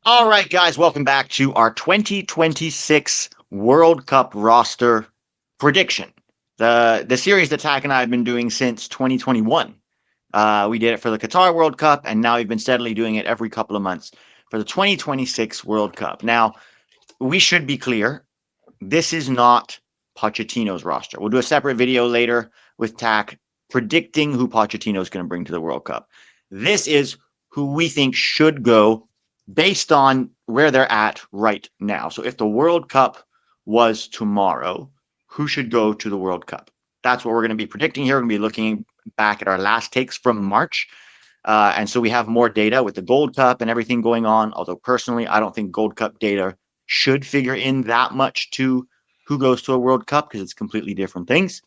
All right, guys, welcome back to our 2026 World Cup roster prediction. The series that Tac and I have been doing since 2021. We did it for the Qatar World Cup, and now we've been steadily doing it every couple of months for the 2026 World Cup. Now, we should be clear, this is not Pochettino's roster. We'll do a separate video later with Tac predicting who Pochettino is going to bring to the World Cup. This is who we think should go based on where they're at right now. So if the World Cup was tomorrow, who should go to the World Cup? That's what we're going to be predicting here. We're going to be looking back at our last takes from March. And so we have more data with the Gold Cup and everything going on. Although personally, I don't think Gold Cup data should figure in that much to who goes to a World Cup because it's completely different things.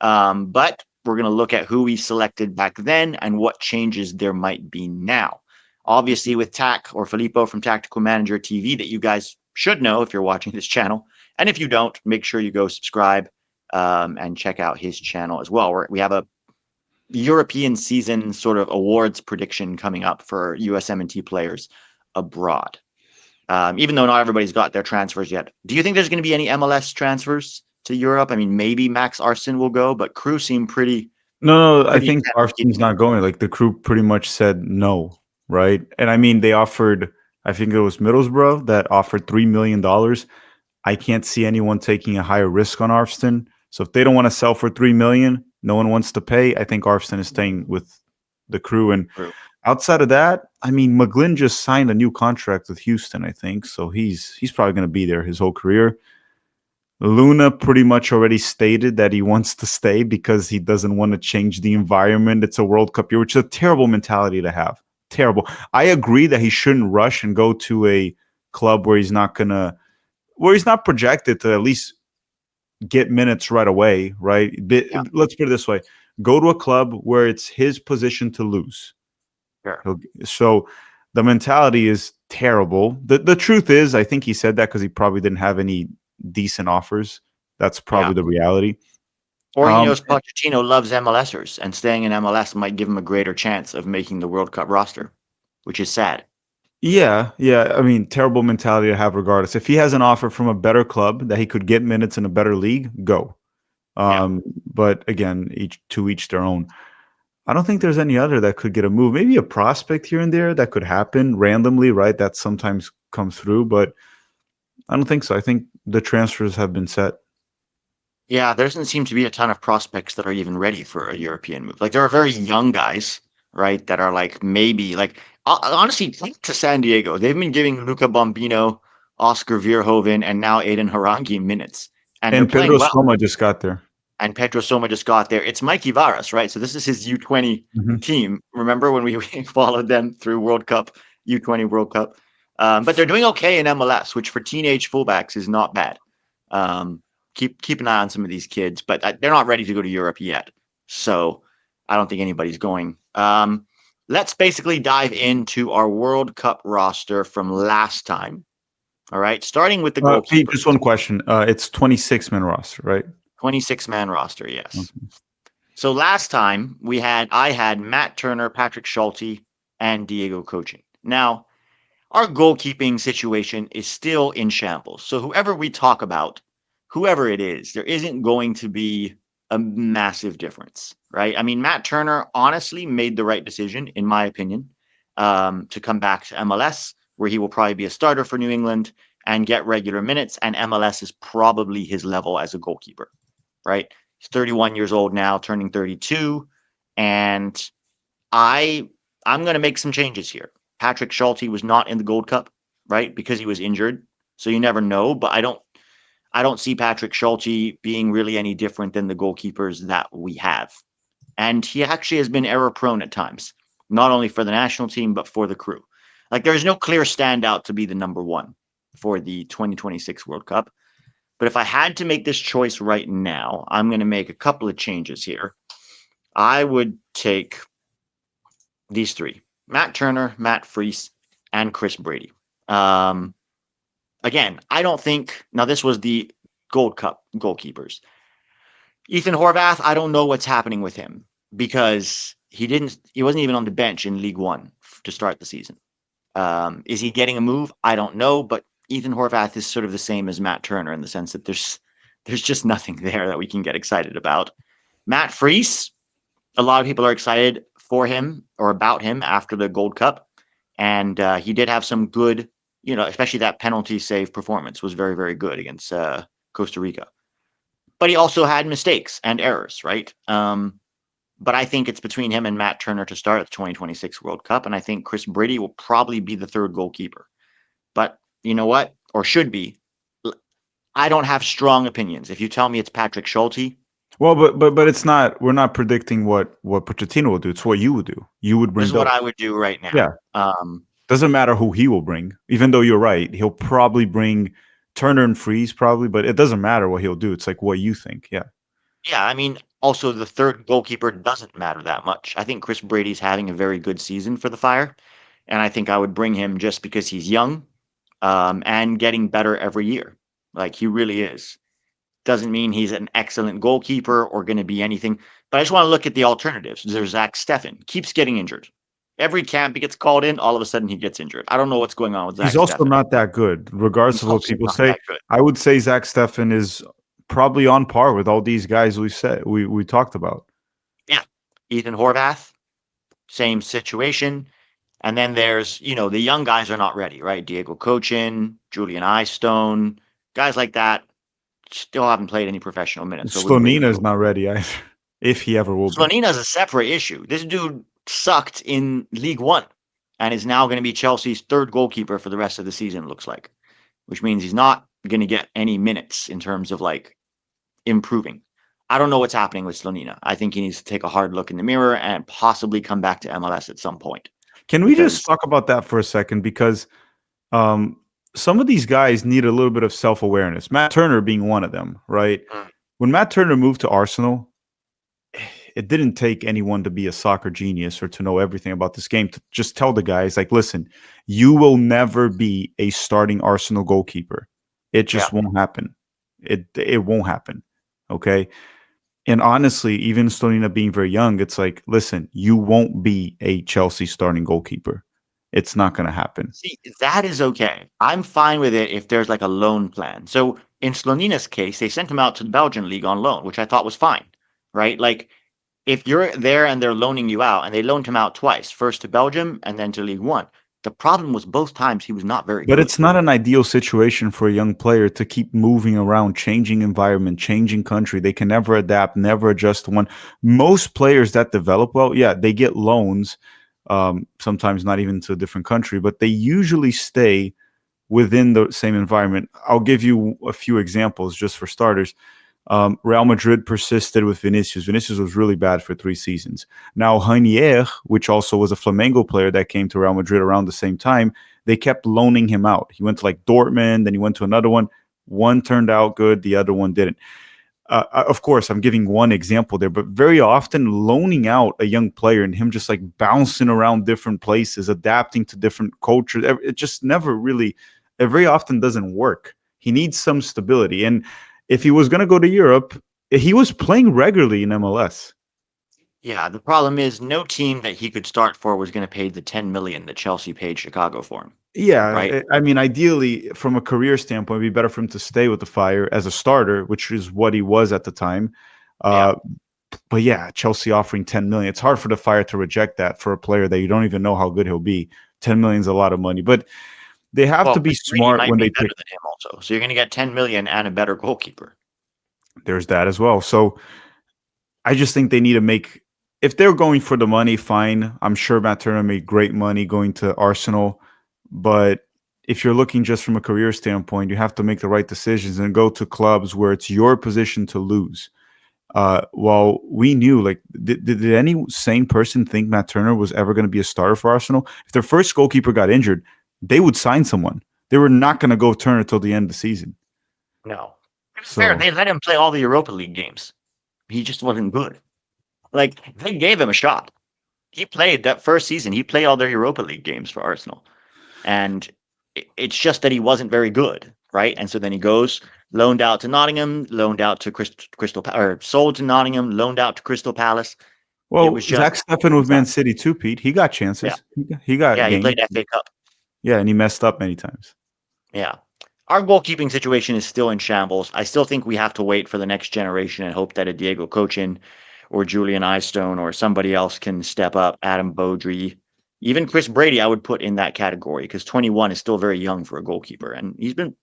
But we're going to look at who we selected back then and what changes there might be now. Obviously, with Tac or Filippo from Tactical Manager TV, that you guys should know if you're watching this channel. And if you don't, make sure you go subscribe and check out his channel as well. We have a European season sort of awards prediction coming up for USMNT players abroad. Even though not everybody's got their transfers yet. Do you think there's going to be any MLS transfers to Europe? I mean, maybe Max Arson will go, but Crew seem No, I pretty think intent on Arsenal's keeping him. not going. Like the crew pretty much said no, right? And I mean, they offered. I think it was Middlesbrough that offered $3 million. I can't see anyone taking a higher risk on Arfston. So if they don't want to sell for 3 million, no one wants to pay. I think Arfston is staying with the crew. And Crew. outside of that, I mean, McGlynn just signed a new contract with Houston. I think so. He's probably going to be there his whole career. Luna pretty much already stated that he wants to stay because he doesn't want to change the environment. It's a World Cup year, which is a terrible mentality to have. Terrible. I agree that he shouldn't rush and go to a club where he's not projected to at least get minutes right away, right? Yeah, Let's put it this way: go to a club where it's his position to lose. sure. So the mentality is terrible. The truth is, I think he said that because he probably didn't have any decent offers. That's Yeah. probably the reality. Or he Um, knows Pochettino loves MLSers and staying in MLS might give him a greater chance of making the World Cup roster, which is sad. yeah. I mean, terrible mentality to have regardless. If he has an offer from a better club that he could get minutes in a better league, go. Yeah. But again, each their own. I don't think there's any other that could get a move. Maybe a prospect here and there that could happen randomly, right? That sometimes comes through, but I don't think so. I think the transfers have been set. Yeah, there doesn't seem to be a ton of prospects that are even ready for a European move. Like there are very young guys, right, that are like maybe like honestly, think to San Diego. They've been giving Luca Bombino, Oscar Verhoeven, and now Aiden Harangi minutes, and they're And playing Pedro well. Soma just got there. And Pedro Soma just got there. It's Mikey Varas, right? So this is his U20 Mhm. team. Remember when we followed them through World Cup, U20 World Cup? But they're doing okay in MLS, which for teenage fullbacks is not bad. Um, keep an eye on some of these kids, but they're not ready to go to Europe yet. So I don't think anybody's going. Let's basically dive into our World Cup roster from last time. All right, starting with the Pete, goalkeepers. just one question. It's 26-man roster, right? 26-man roster, yes. Okay. So last time I had Matt Turner, Patrick Schulte, and Diego Coaching. Now, our goalkeeping situation is still in shambles. So whoever we talk about, whoever it is, there isn't going to be a massive difference, right? I mean, Matt Turner honestly made the right decision, in my opinion, to come back to MLS, where he will probably be a starter for New England and get regular minutes. And MLS is probably his level as a goalkeeper, right? He's 31 years old now, turning 32, and I I'm going to make some changes here. Patrick Schulte was not in the Gold Cup, right? Because he was injured. So you never know, but I don't see Patrick Schulte being really any different than the goalkeepers that we have. And he actually has been error prone at times, not only for the national team but for the crew. Like there's no clear standout to be the number 1 for the 2026 World Cup. But if I had to make this choice right now, I'm going to make a couple of changes here. I would take these three: Matt Turner, Matt Freese, and Chris Brady. Um, Again, I don't think, now this was the Gold Cup goalkeepers. Ethan Horvath, I don't know what's happening with him because he wasn't even on the bench in League One to start the season. Is he getting a move? I don't know, but Ethan Horvath is sort of the same as Matt Turner in the sense that there's just nothing there that we can get excited about. Matt Freese, a lot of people are excited for him or about him after the Gold Cup, and he did have some good, especially that penalty save performance was very, very good against Costa Rica. But he also had mistakes and errors, right? But I think it's between him and Matt Turner to start at the 2026 World Cup, and I think Chris Brady will probably be the third goalkeeper. But you know what? Or should be. I don't have strong opinions. If you tell me it's Patrick Schulte, Well, but it's not. We're not predicting what Pochettino will do. It's what you would do. You would this bring is what both. I would do right Yeah. now. Doesn't matter who he will bring. Even though you're right, he'll probably bring Turner and Freeze probably, but it doesn't matter what he'll do. It's like what you think. Yeah. Yeah, I mean, also the third goalkeeper doesn't matter that much. I think Chris Brady's having a very good season for the Fire, and I think I would bring him just because he's young, and getting better every year. Like he really is. Doesn't mean he's an excellent goalkeeper or going to be anything. But I just want to look at the alternatives. There's Zach Steffen, keeps getting injured. Every camp he gets called in, all of a sudden he gets injured. I don't know what's going on with He's Zach also Steffen. not that good, regardless He's of what also people not say. that good. I would say Zach Steffen is probably on par with all these guys we talked about. Yeah. Ethan Horvath, same situation. And then there's, the young guys are not ready, right? Diego Cochin, Julian Eyestone, guys like that still haven't played any professional minutes, so I wouldn't bring them Slonina is to. not ready either, if he ever will be. Slonina's a separate issue. This dude sucked in League One and is now going to be Chelsea's third goalkeeper for the rest of the season, looks like, which means he's not going to get any minutes in terms of like improving. I don't know what's happening with Slonina. I think he needs to take a hard look in the mirror and possibly come back to MLS at some point Can we just because talk about that for a second? Because um, some of these guys need a little bit of self awareness. Matt Turner being one of them, right? mm, When Matt Turner moved to Arsenal, it didn't take anyone to be a soccer genius or to know everything about this game to just tell the guys, like, listen, you will never be a starting Arsenal goalkeeper. It yeah, just won't happen. It won't happen. Okay. And honestly, even Stonina being very young, it's like, listen, you won't be a Chelsea starting goalkeeper. It's not going to happen. see, that is okay. I'm fine with it if there's like a loan plan. So in Slonina's case, they sent him out to the Belgian league on loan, which I thought was fine, right? Like if you're there and they're loaning you out, and they loaned him out twice, first to Belgium and then to League One. The problem was both times he was not very But good. it's not an ideal situation for a young player to keep moving around, changing environment, changing country. They can never adapt, never adjust to one. Most players that develop well, yeah, they get loans, sometimes not even to a different country, but they usually stay within the same environment. I'll give you a few examples just for starters. Real Madrid persisted with Vinicius. Vinicius was really bad for 3 seasons. Now, Ranier, which also was a Flamengo player that came to Real Madrid around the same time, they kept loaning him out. He went to like Dortmund, then he went to another one. One turned out good, the other one didn't. Of course, I'm giving one example there, but very often loaning out a young player and him just like bouncing around different places, adapting to different cultures, it just never really, it very often doesn't work. He needs some stability. And if he was going to go to Europe, he was playing regularly in MLS. Yeah, the problem is no team that he could start for was going to pay the 10 million that Chelsea paid Chicago for him, right? Yeah, I mean, ideally, from a career standpoint, it'd be better for him to stay with the Fire as a starter, which is what he was at the time. Yeah. Uh, but yeah, Chelsea offering 10 million. It's hard for the Fire to reject that for a player that you don't even know how good he'll be. 10 million is a lot of money, but they have to Well, be Chris Brady smart might when be they better pick. than him also. So you're going to get 10 million and a better goalkeeper. There's that as well. So I just think they need to make, if they're going for the money, fine. I'm sure Matt Turner made great money going to Arsenal, but if you're looking just from a career standpoint, you have to make the right decisions and go to clubs where it's your position to lose. Well, we knew, like, did any sane person think Matt Turner was ever going to be a starter for Arsenal? If their first goalkeeper got injured, they would sign someone. They were not going to go Turner till the end of the season. No. To be fair, So, they let him play all the Europa League games. He just wasn't good. Like, they gave him a shot. He played that first season. He played all their Europa League games for Arsenal. And it's just that he wasn't very good, right? And so then he goes loaned out to Nottingham, loaned out to or sold to Nottingham, loaned out to Crystal Palace. It well, was Zach just Steffen with Man exact. City too, Pete. He got Yeah, chances. He got yeah. He games. played FA Cup. Yeah, and he messed up many times. Yeah. Our goalkeeping situation is still in shambles. I still think we have to wait for the next generation and hope that a Diego Cochin or Julian Eystone or somebody else can step up. Adam Beaudry, even Chris Brady, I would put in that category because 21 is still very young for a goalkeeper. And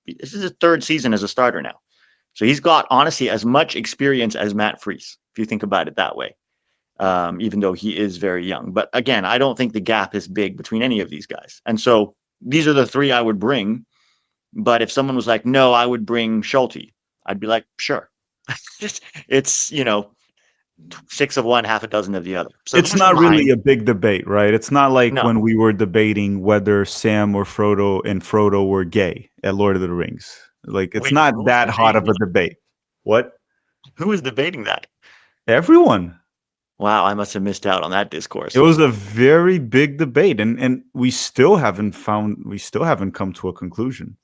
this is his third season as a starter now. So he's got, honestly, as much experience as Matt Freese, if you think about it that way, even though he is very young. But again, I don't think the gap is big between any of these guys. And so these are the three I would bring. But if someone was like, no, I would bring Schulte, I'd be like, sure. It's, 6 of one, half a dozen of the other. So It's those are not really mine. a big debate, right? It's not like No, when we were debating whether Sam or Frodo and Frodo were gay at Lord of the Rings. Like, it's wait, not who was that hot debating of a that? debate. What? Who was debating that? Everyone. Wow, I must have missed out on that It discourse. was a very big debate, and we still haven't come to a conclusion.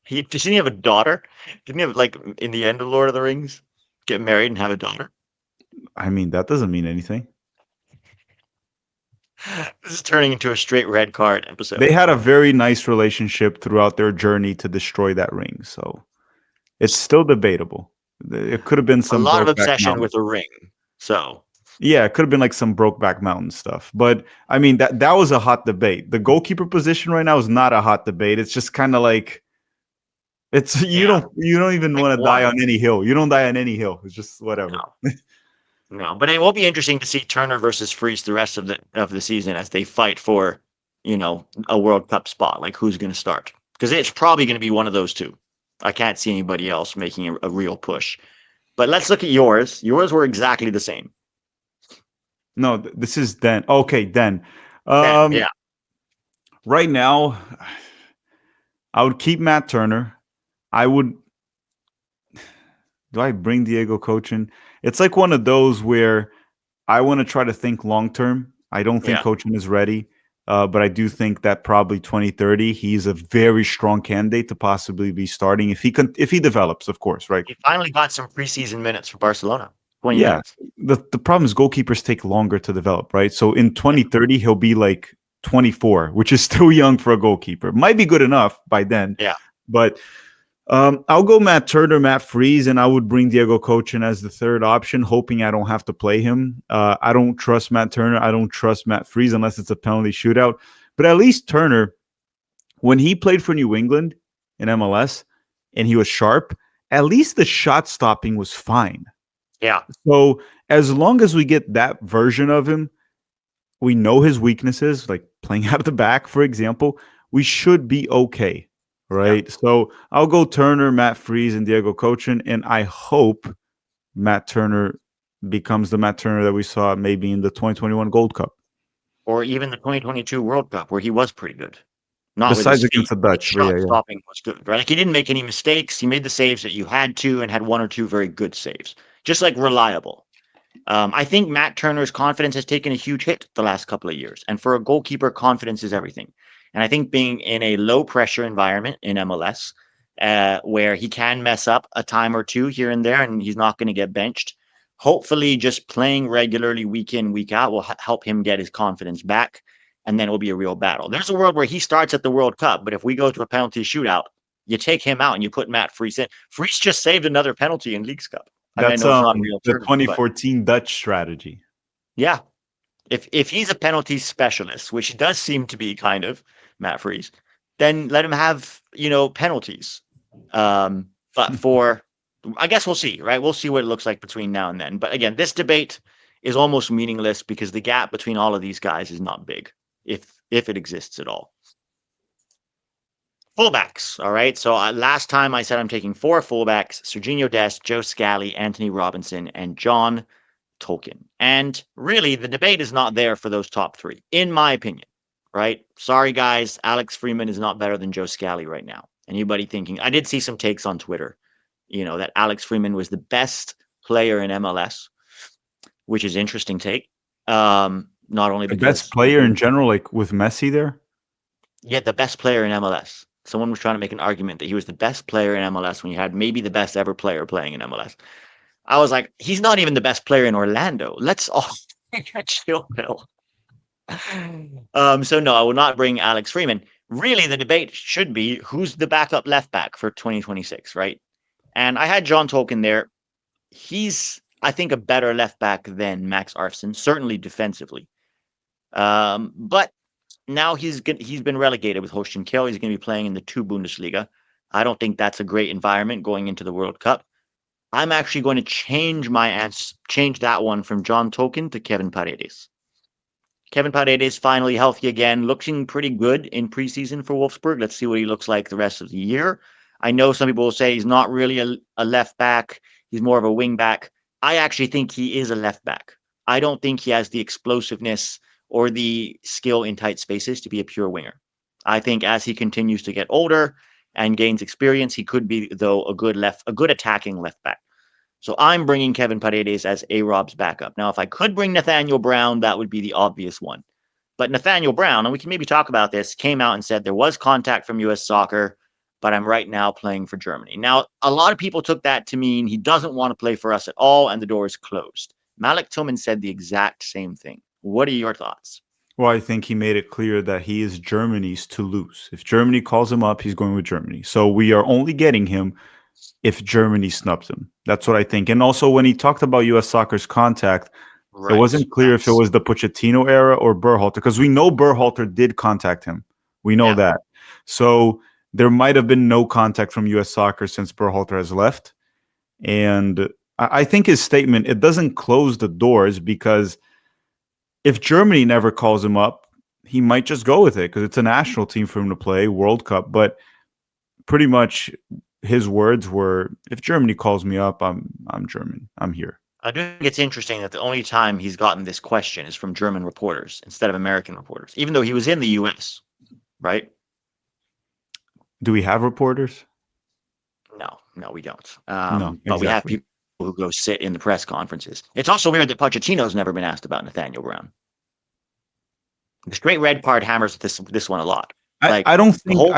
Didn't he have a daughter? Didn't he have, like, in the end of Lord of the Rings, get married and have a daughter? I mean, that doesn't mean anything. This is turning into a straight red card They episode. had a very nice relationship throughout their journey to destroy that ring, so it's still debatable. It could have been A some lot of Brokeback obsession Mountain. with a ring. So, Yeah, it could have been like some Brokeback Mountain stuff. But I mean, that was a hot debate. The goalkeeper position right now is not a hot debate. It's just kind of like it's yeah, you don't even pick want to die one. on any hill. You don't die on any hill. It's just whatever. No. No, but it will be interesting to see Turner versus Freese the rest of the season as they fight for, a World Cup spot. Like who's going to start? Because it's probably going to be one of those two. I can't see anybody else making a real push. But let's look at yours. Yours were exactly the same. No, this is Den. Okay, Den. Ben, Um, yeah, right now, I would keep Matt Turner. I would. Do I bring Diego Cochin? It's like one of those where I want to try to think long term. I don't think yeah. Cochin is ready, but I do think that probably 2030 he's a very strong candidate to possibly be starting if he develops, of course, right? He finally got some preseason minutes for Barcelona. 20 Yeah. minutes. The problem is goalkeepers take longer to develop, right? So in Yeah, 2030 he'll be like 24, which is still young for a goalkeeper. Might be good enough by then, yeah. but I'll go Matt Turner, Matt Freese, and I would bring Diego Cochin as the third option, hoping I don't have to play him. I don't trust Matt Turner. I don't trust Matt Freese unless it's a penalty shootout. But at least Turner, when he played for New England in MLS and he was sharp, at least the shot stopping was fine. Yeah. So as long as we get that version of him, we know his weaknesses, like playing out of the back, for example, we should be okay. Yeah. Right. So I'll go Turner, Matt Freese, and Diego Cochin. And I hope Matt Turner becomes the Matt Turner that we saw maybe in the 2021 Gold Cup. Or even the 2022 World Cup where he was pretty good. Not with his Besides against feet, the but his Dutch. But shot yeah, yeah. stopping was good, right? Like he didn't make any mistakes. He made the saves that you had to and had one or two very good saves. Just like reliable. I think Matt Turner's confidence has taken a huge hit the last couple of years. And for a goalkeeper, confidence is everything. And I think being in a low pressure environment in MLS, where he can mess up a time or two here and there, and he's not going to get benched. Hopefully, just playing regularly week in, week out will help him get his confidence back. And then it will be a real battle. There's a world where he starts at the World Cup, but if we go to a penalty shootout, you take him out and you put Matt Freese in. Freese just saved another penalty in Leagues Cup. I mean, I That's know it's not a real the tournament, but 2014 Dutch strategy. yeah, if he's a penalty specialist, which he does seem to be kind of, Matt Freese, then let him have, penalties. But for I guess we'll see, right? We'll see what it looks like between now and then. But again, this debate is almost meaningless because the gap between all of these guys is not big, if it exists at all. Fullbacks, all right. So last time I said I'm taking 4 fullbacks: Serginho Dest, Joe Scally, Anthony Robinson, and John Tolkien. And really, the debate is not there for those top three, in my opinion, right? Sorry, guys. Alex Freeman is not better than Joe Scally right now. Anybody thinking? I did see some takes on Twitter, that Alex Freeman was the best player in MLS, which is interesting take. Not only The best because, player in general, like with Messi there. yeah, the best player in MLS. Someone was trying to make an argument that he was the best player in MLS when you had maybe the best ever player playing in MLS. I was like, he's not even the best player in Orlando. Let's all chill, Bill. So no, I will not bring Alex Freeman. really the debate should be who's the backup left back for 2026, right? And I had John Tolkien there. He's, I think, a better left back than Max Arfson, certainly defensively. But now he's been relegated with Holstein Kiel. He's going to be playing in the two Bundesliga. I don't think that's a great environment going into the World Cup. I'm actually going to change that one from John Tolkien to Kevin Paredes. Kevin Paredes finally healthy again, looking pretty good in preseason for Wolfsburg. Let's see what he looks like the rest of the year. I know some people will say he's not really a left back, he's more of a wing back. I actually think he is a left back. I don't think he has the explosiveness or the skill in tight spaces to be a pure winger. I think as he continues to get older and gains experience, he could be, though, a good attacking left back. So I'm bringing Kevin Paredes as A-Rob's backup. Now, if I could bring Nathaniel Brown, that would be the obvious one. But Nathaniel Brown, and we can maybe talk about this, came out and said there was contact from U.S. Soccer, but I'm right now playing for Germany. Now, a lot of people took that to mean he doesn't want to play for us at all and the door is closed. Malik Tillman said the exact same thing. What are your thoughts? Well, I think he made it clear that he is Germany's to lose. If Germany calls him up, he's going with Germany. So we are only getting him if Germany snubs him. That's what I think. And also, when he talked about U.S. Soccer's contact, it Right. wasn't clear if it was the Pochettino era or Berhalter, because we know Berhalter did contact him. We know that. So there might have been no contact from U.S. Soccer since Berhalter has left. And I think his statement, it doesn't close the doors, because if Germany never calls him up, he might just go with it because it's a national team for him to play, World Cup. But pretty much his words were, if Germany calls me up, I'm German. I'm here. I do think it's interesting that the only time he's gotten this question is from German reporters instead of American reporters, even though he was in the U.S., right? Do we have reporters? No, we don't. No, But we have exactly. people who go sit in the press conferences. It's also weird that Pochettino's never been asked about Nathaniel Brown. The straight red card hammers this one a lot. Like I don't the think whole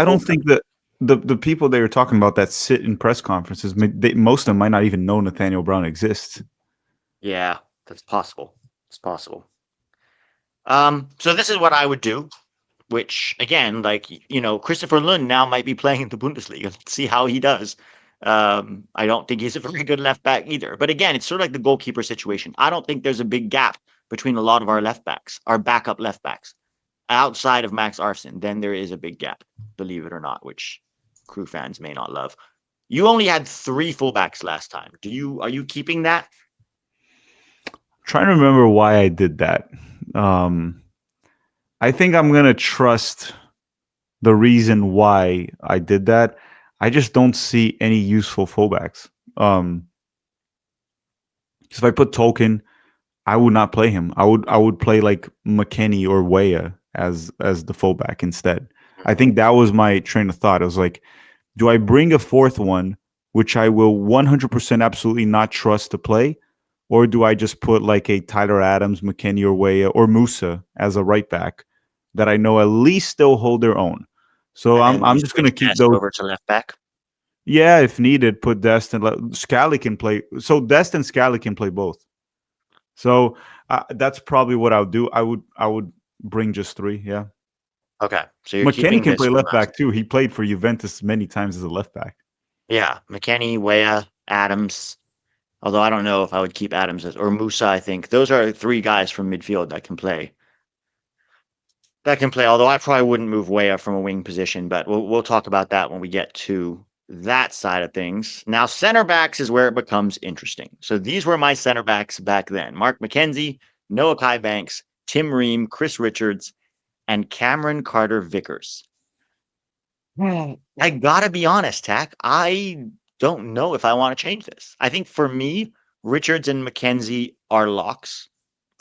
that the people they were talking about that sit in press conferences, most of them might not even know Nathaniel Brown exists. yeah, that's possible. It's possible. So this is what I would do. Which again, like Christopher Lund now might be playing in the Bundesliga. Let's see how he does. I don't think he's a very good left back either. But again, it's sort of like the goalkeeper situation. I don't think there's a big gap between a lot of our left backs, our backup left backs, outside of Max Arson. Then there is a big gap, believe it or not, which crew fans may not love. You only had 3 fullbacks last time. Are you keeping that? Trying to remember why I did that. I think I'm gonna trust the reason why I did that. I just don't see any useful fullbacks. If I put Tolkien, I would not play him. I would play like McKennie or Weah as the fullback instead. I think that was my train of thought. It was like, do I bring a fourth one, which I will 100% absolutely not trust to play, or do I just put like a Tyler Adams, McKennie, or Weah, or Musa as a right back that I know at least they'll hold their own? So And then you I'm just gonna switch keep Dest those. over to left back. Yeah, if needed, put Dest and Scally can play. So Dest and Scally can play both. So that's probably what I would do. I would bring just 3. Yeah, Okay, so you're McKennie keeping can this play from left us. back too. He played for Juventus many times as a left back. Yeah, McKennie, Weah, Adams. Although I don't know if I would keep Adams or Musa. I think those are 3 guys from midfield that can play. That can play. Although I probably wouldn't move Weah from a wing position, but we'll talk about that when we get to that side of things. Now, center backs is where it becomes interesting. So these were my center backs back then: Mark McKenzie, Noahkai Banks, Tim Ream, Chris Richards, and Cameron Carter Vickers. I gotta be honest, Tac. I don't know if I want to change this. I think for me, Richards and McKenzie are locks,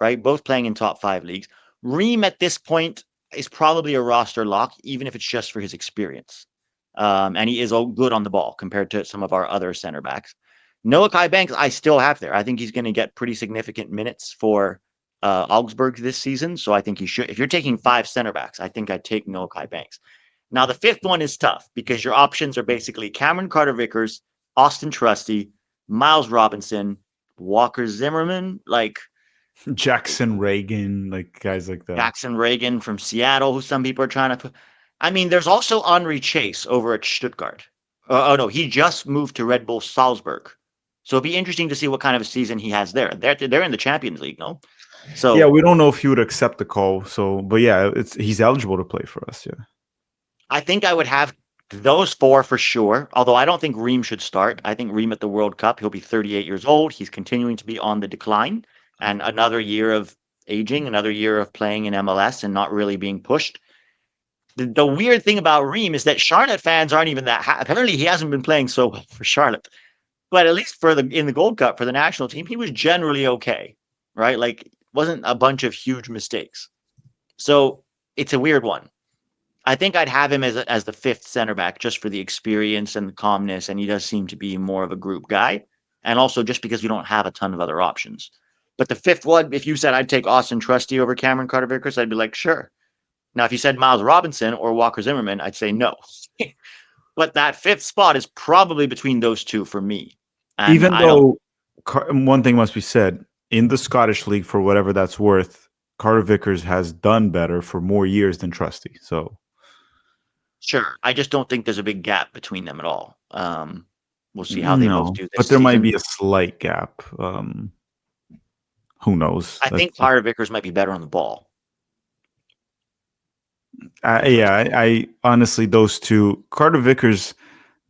right? Both playing in top 5 leagues. Ream at this point is probably a roster lock, even if it's just for his experience. And he is good on the ball compared to some of our other center backs. Noah Kai Banks, I still have there. I think he's going to get pretty significant minutes for Augsburg this season. So I think he should. If you're taking 5 center backs, I think I'd take Noah Kai Banks. Now, the 5th one is tough because your options are basically Cameron Carter Vickers, Austin Trusty, Miles Robinson, Walker Zimmerman, like Jackson Reagan, like guys like that. Jackson Reagan from Seattle, who some people are trying to put. I mean, there's also Henri Chase over at Stuttgart. Oh no, he just moved to Red Bull Salzburg. So it'd be interesting to see what kind of a season he has there. They're in the Champions League, no? Yeah, So we don't know if he would accept the call. So, but yeah, it's he's eligible to play for us. Yeah. I think I would have those four for sure. Although I don't think Ream should start. I think Ream at the World Cup, he'll be 38 years old. He's continuing to be on the decline, and another year of aging, another year of playing in MLS and not really being pushed. The weird thing about Ream is that Charlotte fans aren't even that apparently he hasn't been playing so well for Charlotte. But at least for the in the Gold Cup for the national team, he was generally okay, right? Like wasn't a bunch of huge mistakes. So it's a weird one. I think I'd have him as the fifth center back just for the experience and the calmness, and he does seem to be more of a group guy, and also just because we don't have a ton of other options. But the fifth one, if you said I'd take Austin Trusty over Cameron Carter-Vickers, I'd be like, sure. Now, if you said Miles Robinson or Walker Zimmerman, I'd say no. But that fifth spot is probably between those two for me. And Even I don't. though one thing must be said in the Scottish league, for whatever that's worth, Carter Vickers has done better for more years than Trusty. So Sure. I just don't think there's a big gap between them at all. We'll see how they both no, do this but there might season. be a slight gap. Who knows? I think Carter Vickers might be better on the ball. Yeah, I honestly those two Carter Vickers.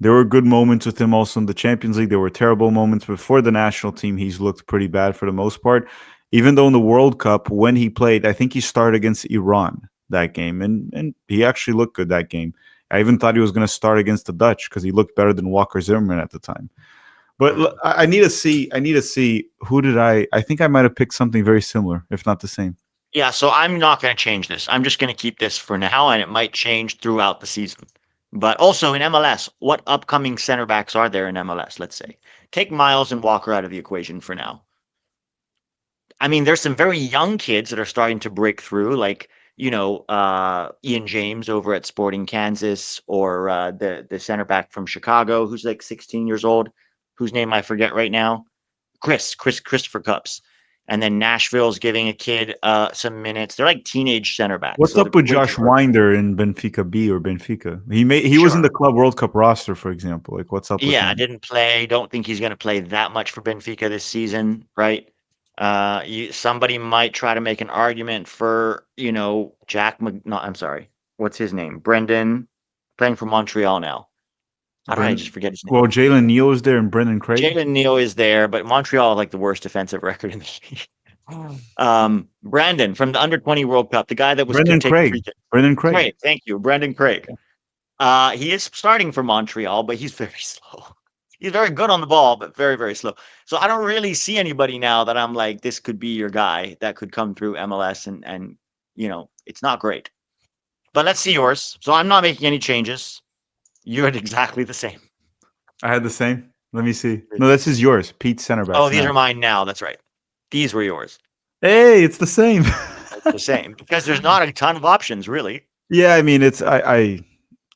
There were good moments with him also in the Champions League. There were terrible moments. Before the national team, he's looked pretty bad for the most part. Even though in the World Cup, when he played, I think he started against Iran that game, and he actually looked good that game. I even thought he was going to start against the Dutch because he looked better than Walker Zimmerman at the time. But I need to see. I need to see who did I. I think I might have picked something very similar, if not the same. Yeah, so I'm not going to change this. I'm just going to keep this for now, and it might change throughout the season. But also in MLS, what upcoming center backs are there in MLS? Let's say take Miles and Walker out of the equation for now. I mean, there's some very young kids that are starting to break through, like Ian James over at Sporting Kansas, or the center back from Chicago, who's like 16 years old, whose name I forget right now. Christopher Cups. And then Nashville's giving a kid some minutes. They're like teenage center backs, What's so the up with quick. Josh Winder in Benfica B or Benfica? He was in Sure. the Club World Cup roster, for example. Like, what's up with Yeah, him? didn't play. Don't think he's going to play that much for Benfica this season, right? Somebody might try to make an argument for, no, I'm sorry. What's his name? Brendan, playing for Montreal now. How did I just Brendan. forget his name? Well, Jalen Neal is there and Brendan Craig. Jalen Neal is there, but Montreal like the worst defensive record in the league. Brandon from the under 20 World Cup, the guy that was could Brendan take the Craig. free kick. Brendan Craig. Craig, thank you, Brandon Craig. He is starting for Montreal, but he's very slow. He's very good on the ball, but very, very slow. So I don't really see anybody now that I'm like, this could be your guy that could come through MLS and it's not great. But let's see yours. So I'm not making any changes. You had exactly the same. I had the same. Let me see. No, this is yours. Pete center Oh, backs these now. are mine now. That's right. These were yours. Hey, it's the same. It's the same because there's not a ton of options, really. Yeah, I mean,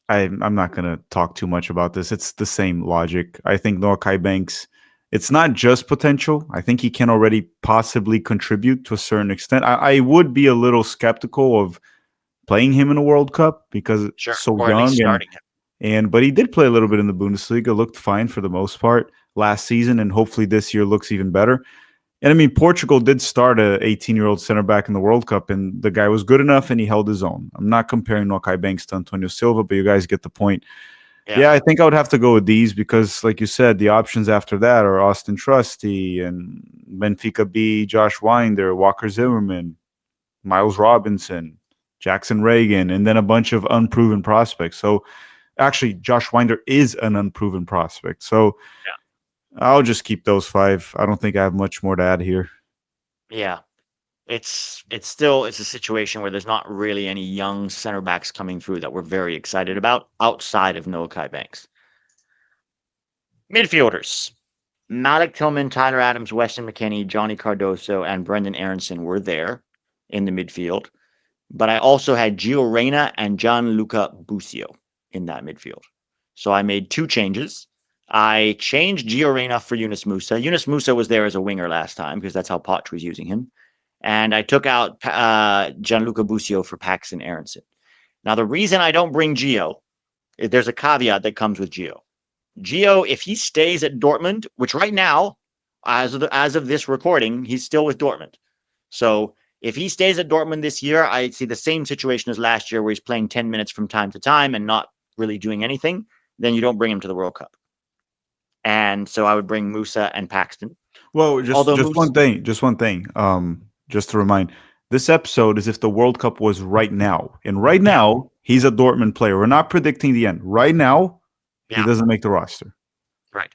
I'm not gonna talk too much about this. It's the same logic. I think Noahkai Banks. It's not just potential. I think he can already possibly contribute to a certain extent. I would be a little skeptical of playing him in a World Cup because Sure. so Or at least young starting him. but he did play a little bit in the Bundesliga, looked fine for the most part last season, and hopefully this year looks even better. And I mean, Portugal did start a 18-year-old center back in the World Cup, and the guy was good enough and he held his own. I'm not comparing Nokai Banks to Antonio Silva, but you guys get the point. Yeah. Yeah, I think I would have to go with these because, like you said, the options after that are Austin Trusty and Benfica B, Josh Winder, Walker Zimmerman, Miles Robinson, Jackson Reagan, and then a bunch of unproven prospects. So actually, Josh Winder is an unproven prospect. So I'll just keep those five. I don't think I have much more to add here. Yeah. It's a situation where there's not really any young center backs coming through that we're very excited about outside of Noahkai Banks. Midfielders. Malik Tillman, Tyler Adams, Weston McKennie, Johnny Cardoso, and Brendan Aronson were there in the midfield. But I also had Gio Reyna and Gianluca Busio in that midfield. So I made two changes. I changed Gio Reyna for Yunus Musa. Yunus Musa was there as a winger last time because that's how Poch was using him. And I took out Gianluca Busio for Paxton Aronson. Now, the reason I don't bring Gio, there's a caveat that comes with Gio. Gio, if he stays at Dortmund, which right now, as of this recording, he's still with Dortmund. So if he stays at Dortmund this year, I see the same situation as last year, where he's playing 10 minutes from time to time and not really doing anything. Then you don't bring him to the World Cup. And so I would bring Musa and Paxton. Well, Although just Musa, one thing, just to remind, this episode is if the World Cup was right now, and right yeah, now he's a Dortmund player. We're not predicting the end. Right now, he yeah, doesn't make the roster. right.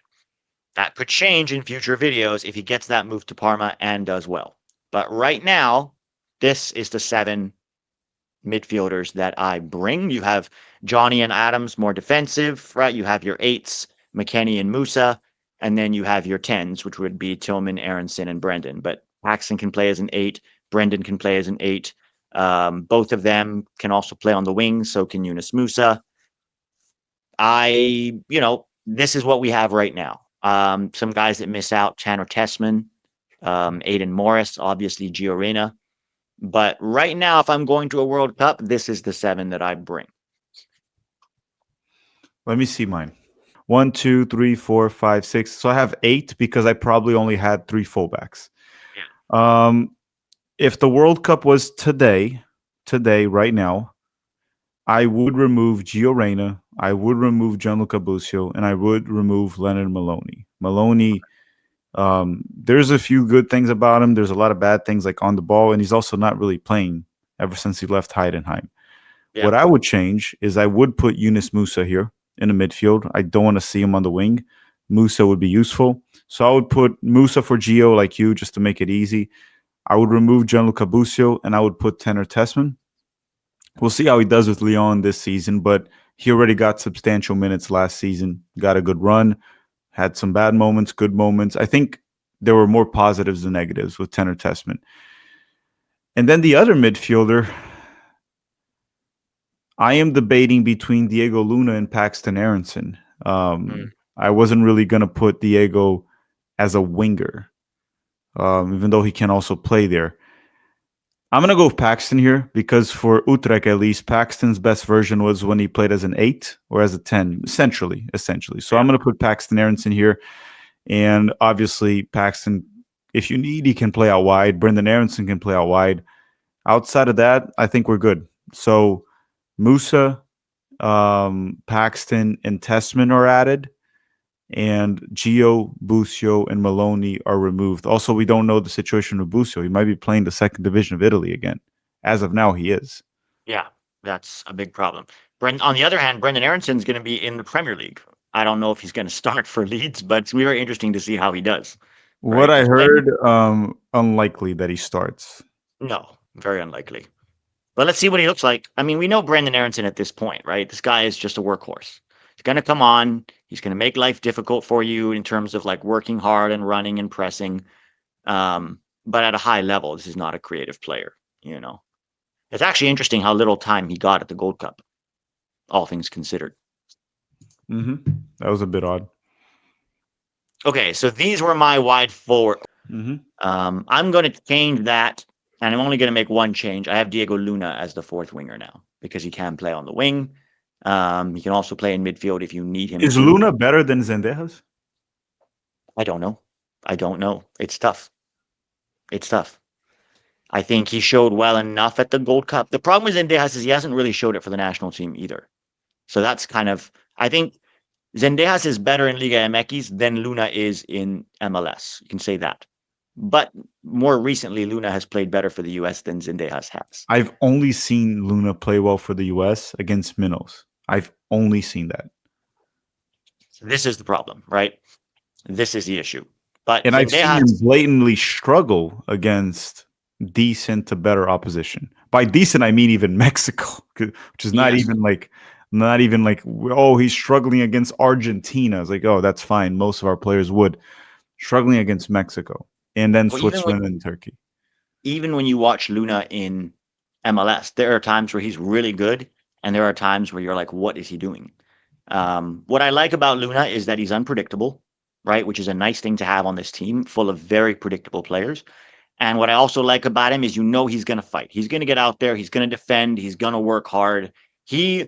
That could change in future videos if he gets that move to Parma and does well. But right now, this is the 7 midfielders that I bring. You have Johnny and Adams, more defensive, right? You have your 8s, McKennie and Musa, and then you have your 10s, which would be Tillman, Aronson, and Brendan. But Paxton can play as an 8, Brendan can play as an 8. Both of them can also play on the wing, so can Yunus Musa. This is what we have right now. Some guys that miss out: Tanner Tessman, Aiden Morris, obviously Gio Reyna. But right now, if I'm going to a World Cup, this is the 7 that I bring. Let me see mine. 1, 2, 3, 4, 5, 6. So I have 8 because I probably only had 3 fullbacks. Yeah. If the World Cup was today, right now, I would remove Gio Reyna, I would remove Gianluca Busio, and I would remove Leonard Maloney. Maloney, there's a few good things about him. There's a lot of bad things, like on the ball, and he's also not really playing ever since he left Heidenheim. Yeah. What I would change is I would put Yunus Musa here in the midfield. I don't want to see him on the wing. Musa would be useful. So I would put Musa for Gio, like you, just to make it easy. I would remove Gianluca Busio, and I would put Tanner Tessman. We'll see how he does with Lyon this season, but he already got substantial minutes last season, got a good run, had some bad moments, good moments. I think there were more positives than negatives with Tanner Tessman. And then the other midfielder, I am debating between Diego Luna and Paxton Aronson. Mm. I wasn't really going to put Diego as a winger, even though he can also play there. I'm going to go with Paxton here because for Utrecht, at least, Paxton's best version was when he played as an 8 or as a 10, essentially. So Yeah. I'm going to put Paxton Aronson here. And obviously, Paxton, if you need, he can play out wide. Brendan Aronson can play out wide. Outside of that, I think we're good. So Musa, Paxton, and Tessman are added, and Gio, Busio, and Maloney are removed. Also, we don't know the situation with Busio. He might be playing the second division of Italy again. As of now, he is. Yeah. That's a big problem. On the other hand, Brendan Aronson's going to be in the Premier League. I don't know if he's going to start for Leeds, but it's very interesting to see how he does. What Right? I He's playing. heard, unlikely that he starts. No, very unlikely. But let's see what he looks like. I mean, we know Brendan Aronson at this point, right? This guy is just a workhorse. He's going to come on. He's going to make life difficult for you in terms of like working hard and running and pressing. But at a high level, this is not a creative player, you know. It's actually interesting how little time he got at the Gold Cup, all things considered. That was a bit odd. Okay, so these were my wide forward. Mm-hmm. I'm going to change that, and I'm only going to make one change. I have Diego Luna as the 4th winger now because he can play on the wing. He can also play in midfield if you need him Is to. Luna better than Zendejas? I don't know. I don't know. It's tough. It's tough. I think he showed well enough at the Gold Cup. The problem with Zendejas is he hasn't really showed it for the national team either. So that's kind of, I think Zendejas is better in Liga MX than Luna is in MLS. You can say that. But more recently, Luna has played better for the US than Zendejas has. I've only seen Luna play well for the US against Minos. I've only seen that. So this is the problem, right? This is the issue. But And I've seen him Zendejas, blatantly struggle against decent to better opposition. By decent, I mean even Mexico, which is yes. not even like, oh, he's struggling against Argentina. It's like, oh, that's fine. Most of our players would. Struggling against Mexico and then Well, Switzerland and Turkey. even when you watch Luna in MLS, there are times where he's really good, and there are times where you're like, what is he doing? What I like about Luna is that he's unpredictable, right? Which is a nice thing to have on this team full of very predictable players. And what I also like about him is he's going to fight. He's going to get out there. He's going to defend. He's going to work hard. He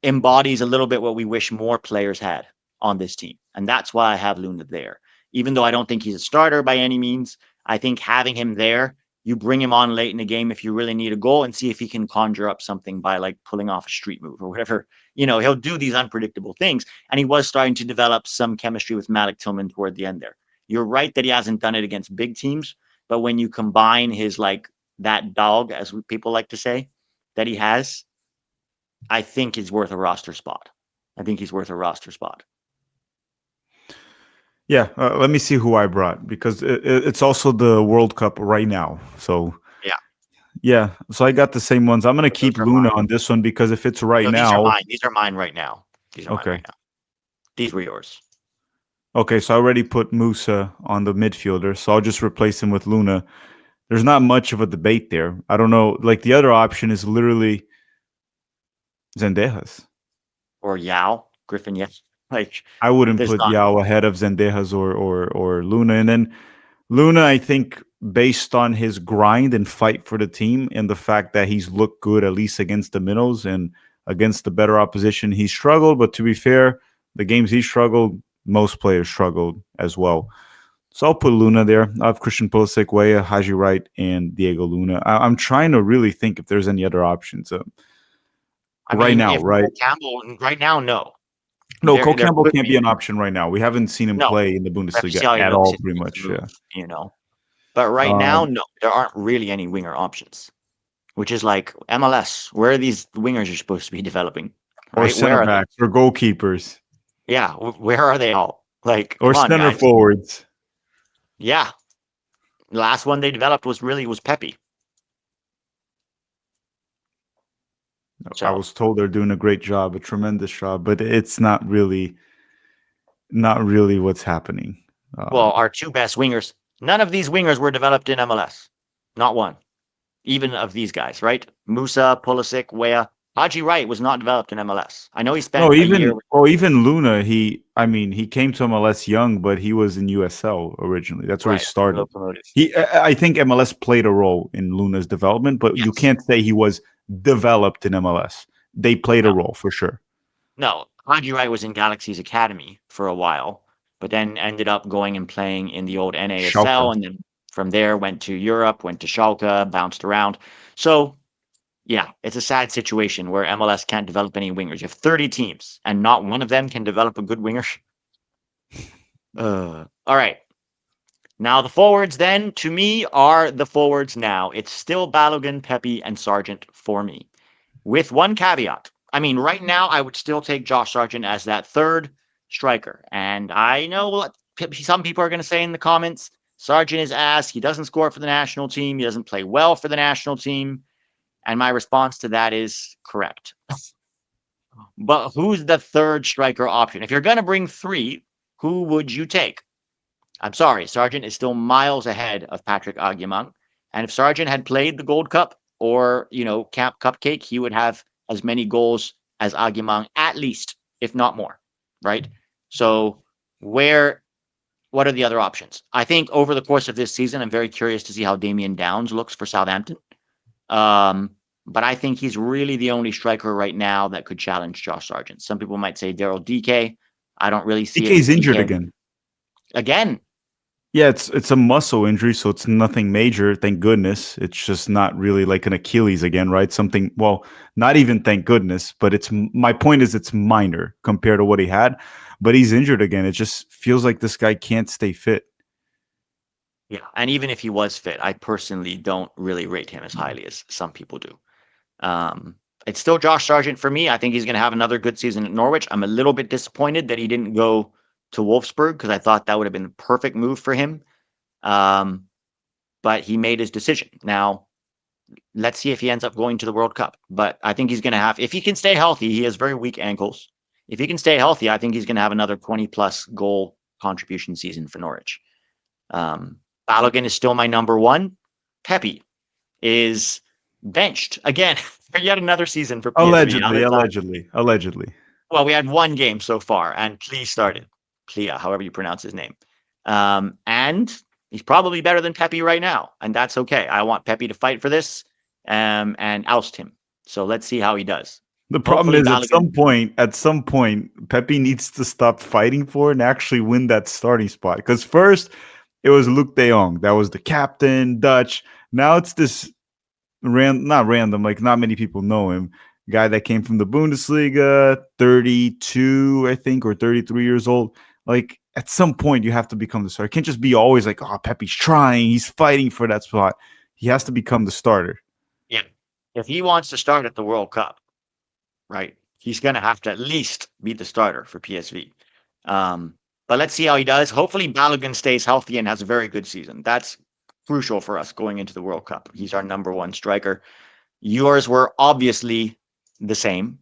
embodies a little bit what we wish more players had on this team. And that's why I have Luna there. Even though I don't think he's a starter by any means, I think having him there, you bring him on late in the game if you really need a goal and see if he can conjure up something by like pulling off a street move or whatever. He'll do these unpredictable things. And he was starting to develop some chemistry with Malik Tillman toward the end there. You're right that he hasn't done it against big teams, but when you combine his like that dog, as people like to say, that he has, I think he's worth a roster spot. I think he's worth a roster spot. Yeah, let me see who I brought because it's also the World Cup right now. So Yeah, yeah, so I got the same ones. I'm gonna but those keep are Luna mine. on this one because if it's right No, these are now, mine. These are mine right now. These are mine right okay, now. These were yours. okay. So I already put Musa on the midfielder, so I'll just replace him with Luna. There's not much of a debate there. I don't know. Like the other option is literally Zendejas. Or Yao, Griffin, yes. Like, I wouldn't there's put not. Yao ahead of Zendejas or Luna. And then Luna, I think, based on his grind and fight for the team and the fact that he's looked good at least against the minnows and against the better opposition, he struggled. But to be fair, the games he struggled, most players struggled as well. So I'll put Luna there. I have Christian Pulisic, Weah, Haji Wright, and Diego Luna. I'm trying to really think if there's any other options I right mean, now. if Right? Cole Campbell, right now, no. No, Cole There Campbell could can't be. be an option right now. We haven't seen him No. play in the We have to Bundesliga see how he at looks all, if pretty he makes a much. Yeah. move. But right now, Um, no. There aren't really any winger options, which is like MLS. Where are these wingers you're supposed to be developing? or Right? Where center are they? backs or goalkeepers Yeah, where are they all? Like, or come on, center guys. forwards. Yeah, the last one they developed was Pepe. I So, was told they're doing a great job, a tremendous job, but it's not really what's happening. well, Um, our two best wingers. None of these wingers were developed in MLS. Not one. Even of these guys, right? Musa, Pulisic, Weah. Haji Wright was not developed in MLS. I know he no, spent a year. even Luna. He came to MLS young, but he was in USL originally. That's where he Right. started. Locomotive. I think MLS played a role in Luna's development, but you Yes. can't say he was developed in MLS. They played a No. role for sure. No. Haji Wright was in Galaxy's academy for a while, but then ended up going and playing in the old Schalke. NASL, and then from there went to Europe, went to Schalke, bounced around. So yeah, it's a sad situation where MLS can't develop any wingers. You have 30 teams, and not one of them can develop a good winger. All right. Now the forwards then, to me, are the forwards now. It's still Balogun, Pepe, and Sargent for me. With one caveat. I mean, right now, I would still take Josh Sargent as that third striker. And I know what some people are going to say in the comments. Sargent is ass. He doesn't score for the national team. He doesn't play well for the national team. And my response to that is correct. But who's the third striker option? If you're going to bring three, who would you take? I'm sorry, Sargent is still miles ahead of Patrick Agyemang. And if Sargent had played the Gold Cup or, Camp Cupcake, he would have as many goals as Agyemang at least, if not more, right? So what are the other options? I think over the course of this season, I'm very curious to see how Damian Downs looks for Southampton. Um, but I think he's really the only striker right now that could challenge Josh Sargent. Some people might say Daryl DK. I don't really see it DK's with injured DK. again. Again, Yeah, it's a muscle injury, so it's nothing major, thank goodness. It's just not really like an Achilles again, right? Something, well, not even thank goodness, but my point is it's minor compared to what he had, but he's injured again. It just feels like this guy can't stay fit. yeah, and even if he was fit, I personally don't really rate him as highly as some people do. Um, it's still Josh Sargent for me. I think he's going to have another good season at Norwich. I'm a little bit disappointed that he didn't go to Wolfsburg because I thought that would have been the perfect move for him. Um, but he made his decision. Now, let's see if he ends up going to the World Cup. But I think he's going to have, if he can stay healthy, he has very weak ankles. If he can stay healthy, I think he's going to have another 20 plus goal contribution season for Norwich. Balogun is still my number one. Pepe is benched again for yet another season for PSV. Now Allegedly, this time, allegedly, allegedly. well, we had one game so far, and Plee started. Plia, however you pronounce his name. And he's probably better than Pepe right now, and that's okay. I want Pepe to fight for this and oust him. So let's see how he does. The problem Hopefully is Balogun. at some point, Pepe needs to stop fighting for it and actually win that starting spot. Because first it was Luke De Jong, that was the captain, Dutch. Now it's this not random, like not many people know him. Guy that came from the Bundesliga, 32, I think, or 33 years old. Like at some point, you have to become the starter. It can't just be always like, oh, Pepe's trying, he's fighting for that spot. He has to become the starter. Yeah. If he wants to start at the World Cup, right, he's going to have to at least be the starter for PSV. But let's see how he does. Hopefully, Balogun stays healthy and has a very good season. That's crucial for us going into the World Cup. He's our number one striker. Yours were obviously the same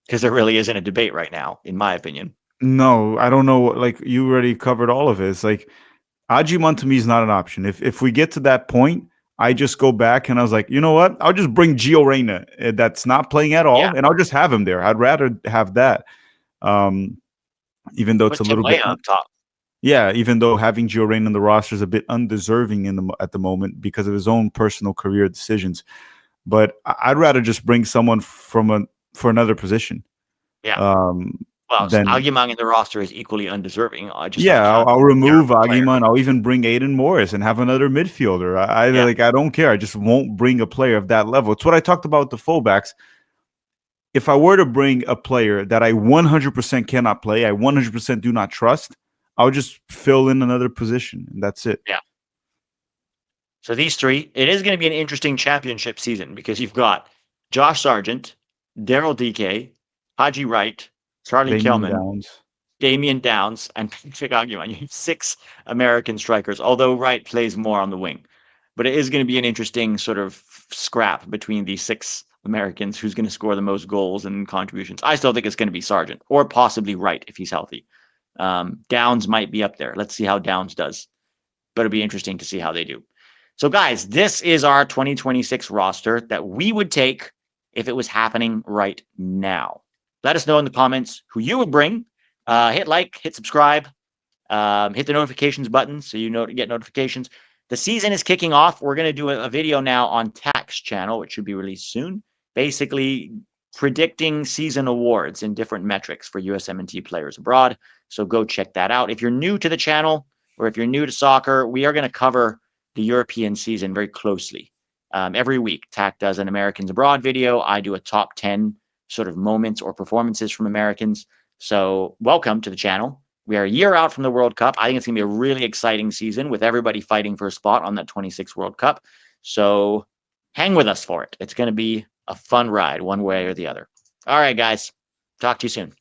because there really isn't a debate right now, in my opinion. No, I don't know. Like you already covered all of it. It's like Ajiman to me is not an option. If we get to that point, I just go back and I was like, you know what? I'll just bring Gio Reyna that's not playing at Yeah. all, and I'll just have him there. I'd rather have that. Um, even though it's Put a Tim little bit, Weah up top. yeah. Even though having Gio Reyna in the roster is a bit undeserving at the moment because of his own personal career decisions, but I'd rather just bring someone for another position. Yeah. Um, Well, than Agyemang in the roster is equally undeserving. I just Yeah, don't have I'll a remove player. Agima and I'll even bring Aiden Morris and have another midfielder. Yeah. Like I don't care. I just won't bring a player of that level. It's what I talked about with the fullbacks. If I were to bring a player that I 100% cannot play, I 100% do not trust, I'll just fill in another position and that's it. Yeah. So these three, it is going to be an interesting championship season because you've got Josh Sargent, Daryl DK, Haji Wright, Charlie Damien Kelman, Downs. Damian Downs, and Patrick Agyemang. You have 6 American strikers, although Wright plays more on the wing. But it is going to be an interesting sort of scrap between these 6 Americans who's going to score the most goals and contributions. I still think it's going to be Sargent or possibly Wright if he's healthy. Downs might be up there. Let's see how Downs does. But it'll be interesting to see how they do. So, guys, this is our 2026 roster that we would take if it was happening right now. Let us know in the comments who you would bring. Hit like, hit subscribe, hit the notifications button so you get notifications. The season is kicking off. We're going to do a video now on Tac's channel, which should be released soon. Basically, predicting season awards in different metrics for USMNT players abroad. So go check that out. If you're new to the channel or if you're new to soccer, we are going to cover the European season very closely. Every week, Tac does an Americans abroad video. I do a top 10 sort of moments or performances from Americans. So welcome to the channel. We are a year out from the World Cup. I think it's going to be a really exciting season with everybody fighting for a spot on that 26 World Cup. So hang with us for it. It's going to be a fun ride one way or the other. All right, guys. Talk to you soon.